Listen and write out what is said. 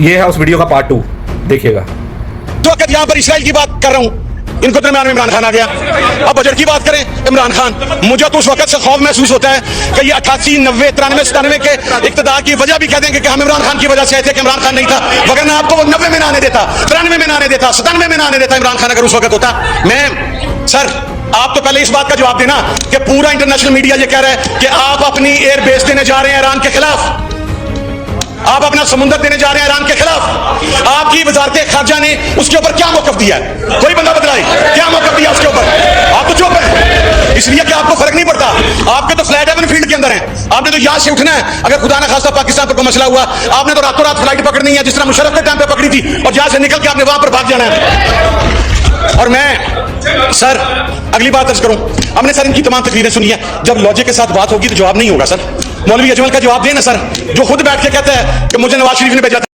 ये है उस वीडियो का पार्ट 2, देखिएगा। तो वक्त यहाँ पर इसराइल की बात कर रहा हूँ, इनको दरमियान में इमरान खान आ गया। अब बजट की बात करें, इमरान खान, मुझे तो उस वक्त से खौफ महसूस होता है कि ये 88, 90, 93, 97 के इक़्तिदार की वजह भी कह देंगे कि हम इमरान खान की वजह से आए थे कि इमरान खान नहीं था, वरना आपको वो 90 में ना आने देता, 93 में ना आने देता, 97 में ना आने देता इमरान खान अगर उस वक्त होता। मैं सर, आप तो पहले इस बात का जवाब देना कि पूरा इंटरनेशनल मीडिया ये कह रहा है कि आप अपनी एयर बेस देने जा रहे हैं ईरान के खिलाफ, आप अपना समुंदर देने जा रहे हैं ईरान के खिलाफ। आपकी वजारत खारजा ने उसके ऊपर क्या मौक़िफ़ दिया है? कोई बंदा बतलाए क्या मौक़िफ़ दिया उसके ऊपर? आप तो चुप हैं, इसलिए कि आपको फर्क नहीं पड़ता। आपके तो फ्लैट हेवन फील्ड के अंदर हैं, आपने तो यहाँ से उठना है। अगर खुदा न खास्ता पाकिस्तान पर कोई मसला हुआ, आपने तो रातों रात फ्लाइट पकड़नी है, जिस तरह मुशर्रफ के टाइम पे पकड़ी थी, और जहाँ से निकल के आपने वहां पर भाग जाना है। और मैं सर अगली बात अर्ज करूं, हमने सर इनकी तमाम तकरीरें सुनी है, जब लॉजिक के साथ बात होगी तो जवाब नहीं होगा सर। मौलवी अजमल का जवाब देना सर, जो खुद बैठ के कहता है कि मुझे नवाज शरीफ ने भेजा था।